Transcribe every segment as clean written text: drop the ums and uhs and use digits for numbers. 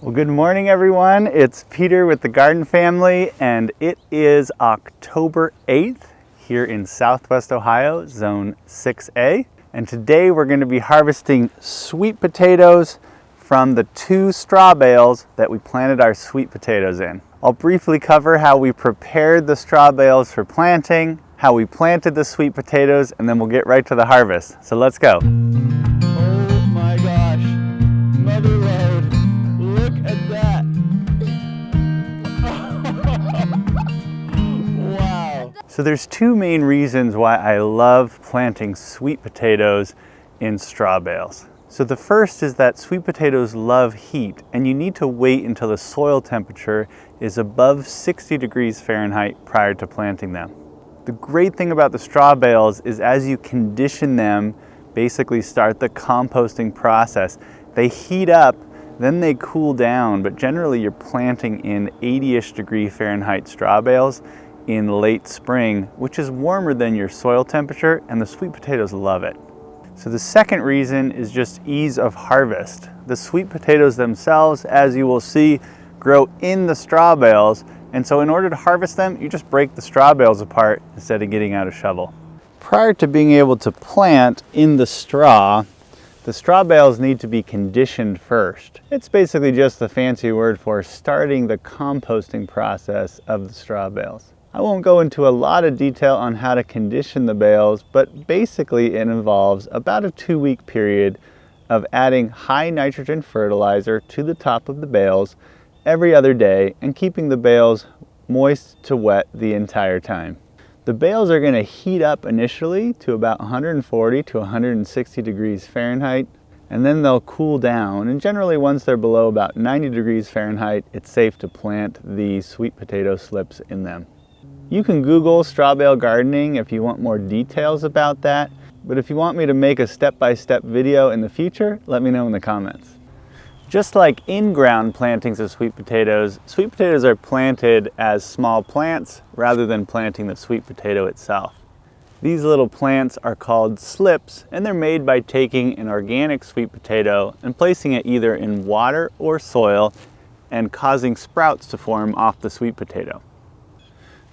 Well, good morning everyone. It's Peter with the Garden Family, and it is October 8th here in Southwest Ohio, Zone 6A. And today we're going to be harvesting sweet potatoes from the 2 straw bales that we planted our sweet potatoes in. I'll briefly cover how we prepared the straw bales for planting, how we planted the sweet potatoes, and then we'll get right to the harvest. So let's go. Oh my gosh, mother load. Look at that. Wow. So there's 2 main reasons why I love planting sweet potatoes in straw bales. So the first is that sweet potatoes love heat, and you need to wait until the soil temperature is above 60 degrees Fahrenheit prior to planting them. The great thing about the straw bales is as you condition them, basically start the composting process, they heat up, then they cool down, but generally you're planting in 80-ish degree Fahrenheit straw bales in late spring, which is warmer than your soil temperature, and the sweet potatoes love it. So the second reason is just ease of harvest. The sweet potatoes themselves, as you will see, grow in the straw bales, and so in order to harvest them, you just break the straw bales apart instead of getting out a shovel. Prior to being able to plant in the straw bales need to be conditioned first. It's basically just the fancy word for starting the composting process of the straw bales. I won't go into a lot of detail on how to condition the bales, but basically it involves about a 2-week period of adding high nitrogen fertilizer to the top of the bales every other day and keeping the bales moist to wet the entire time. The bales are going to heat up initially to about 140 to 160 degrees Fahrenheit, and then they'll cool down, and generally once they're below about 90 degrees Fahrenheit, it's safe to plant the sweet potato slips in them. You can Google straw bale gardening if you want more details about that, but if you want me to make a step-by-step video in the future, let me know in the comments. Just like in-ground plantings of sweet potatoes are planted as small plants rather than planting the sweet potato itself. These little plants are called slips, and they're made by taking an organic sweet potato and placing it either in water or soil and causing sprouts to form off the sweet potato.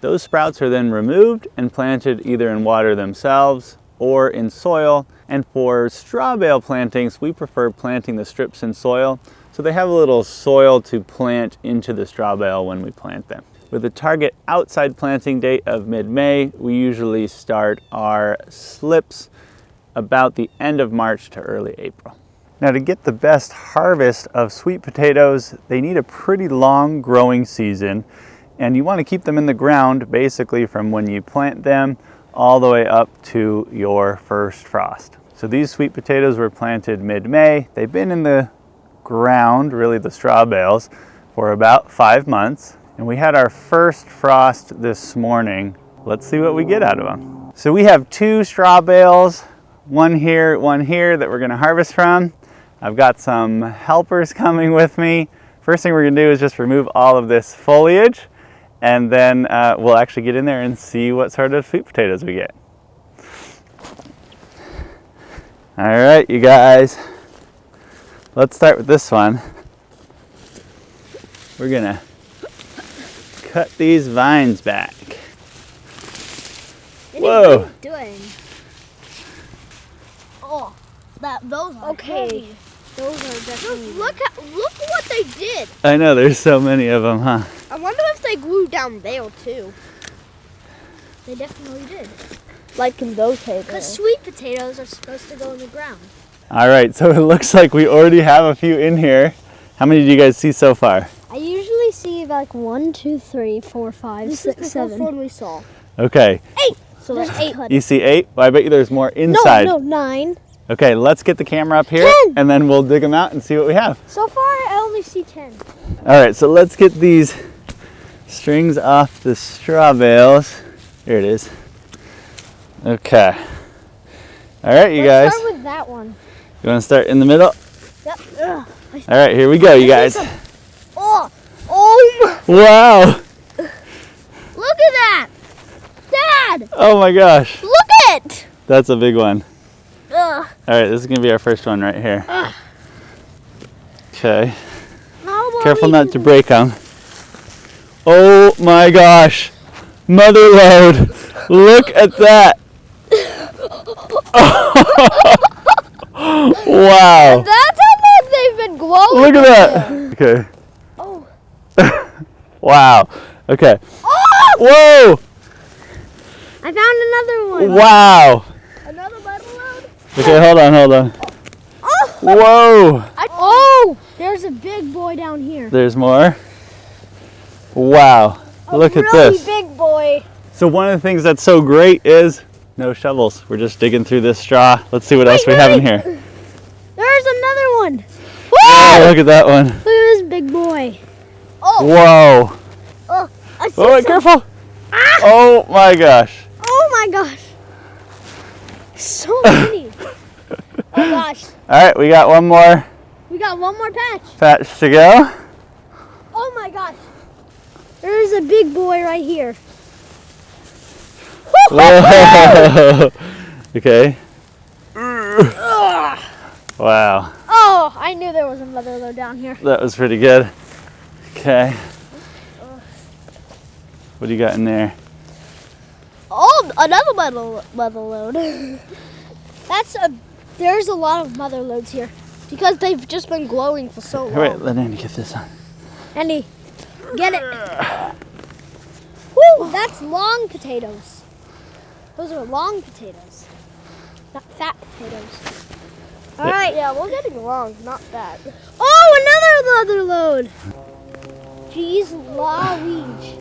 Those sprouts are then removed and planted either in water themselves or in soil, and for straw bale plantings we prefer planting the strips in soil so they have a little soil to plant into the straw bale when we plant them. With a target outside planting date of mid-May, we usually start our slips about the end of March to early April. Now, to get the best harvest of sweet potatoes, they need a pretty long growing season, and you want to keep them in the ground basically from when you plant them all the way up to your first frost. So these sweet potatoes were planted mid-May. They've been in the ground, really the straw bales, for about 5 months. And we had our first frost this morning. Let's see what we get out of them. So we have 2 straw bales, one here that we're gonna harvest from. I've got some helpers coming with me. First thing we're gonna do is just remove all of this foliage, and then we'll actually get in there and see what sort of sweet potatoes we get. All right, you guys, let's start with this one. We're gonna cut these vines back. Whoa! What are you doing? Oh, those are heavy. Those are definitely. Look what they did. I know, there's so many of them, huh? I wonder if they glued down bale too. They definitely did. Like in those hay bales. Because sweet potatoes are supposed to go in the ground. All right, so it looks like we already have a few in here. How many do you guys see so far? I usually see like 1, 2, 3, 4, 5, 6, 7. This is the first one we saw. Okay. 8. So there's 8. You see 8? Well, I bet you there's more inside. No, 9. Okay, let's get the camera up here 10. and then we'll dig them out and see what we have. So far, I only see 10. All right, so let's get these strings off the straw bales. Here it is. Okay. All right, you guys. Let's start with that one. You want to start in the middle? Yep. All right, here we go, you guys. Oh! Wow! Look at that! Dad! Oh my gosh. Look at it! That's a big one. Ugh. All right, this is gonna be our first one right here. Ugh. Okay. How Careful not to break them. Oh my gosh. Mother load. Look at that. Wow. And that's how much they've been glowing. Look at that. Okay. Oh. Wow. Okay. Oh! Whoa. I found another one. Wow. Another mother load? Okay, hold on. Oh! Whoa. Oh! There's a big boy down here. There's more. Wow. Look at really this. Big boy. So one of the things that's so great is no shovels. We're just digging through this straw. Let's see what else we have in here. There's another one. Oh, look at that one. Look at this big boy. Oh. Whoa. Oh, I see Oh, wait, careful. Ah. Oh my gosh. Oh my gosh. So many. Oh gosh. All right, we got one more We got one more patch. patch to go. Oh my gosh. There's a big boy right here. Whoa. Okay. Wow. Oh, I knew there was a mother load down here. That was pretty good. Okay. What do you got in there? Oh, another mother load. There's a lot of mother loads here because they've just been glowing for so long. Wait, let Andy get this on. Andy, get it. Woo, that's long potatoes. Those are long potatoes, not fat potatoes. All right. Yeah, we're getting long, not fat. Oh, another mother load. Jeez Louise.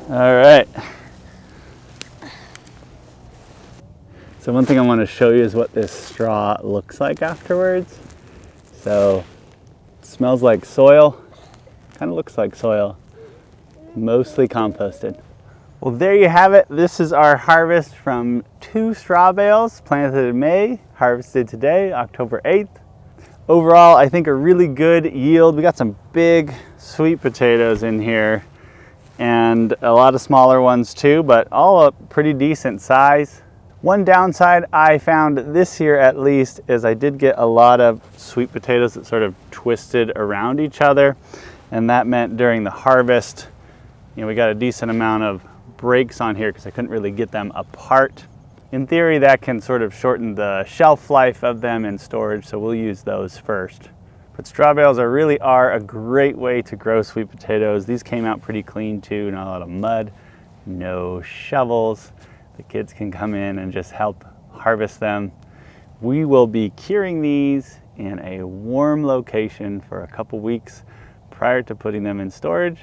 All right. So one thing I want to show you is what this straw looks like afterwards. So it smells like soil, kind of looks like soil, mostly composted. Well, there you have it. This is our harvest from 2 straw bales planted in May, harvested today, October 8th. Overall, I think a really good yield. We got some big sweet potatoes in here and a lot of smaller ones too, but all a pretty decent size. One downside I found this year at least is I did get a lot of sweet potatoes that sort of twisted around each other, and that meant during the harvest, we got a decent amount of breaks on here because I couldn't really get them apart. In theory, that can sort of shorten the shelf life of them in storage, so we'll use those first. But straw bales really are a great way to grow sweet potatoes. These came out pretty clean too, not a lot of mud, no shovels. The kids can come in and just help harvest them. We will be curing these in a warm location for a couple weeks prior to putting them in storage,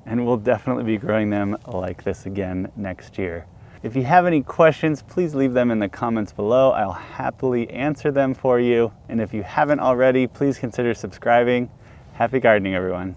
and we'll definitely be growing them like this again next year. If you have any questions, please leave them in the comments below. I'll happily answer them for you. And if you haven't already, please consider subscribing. Happy gardening, everyone.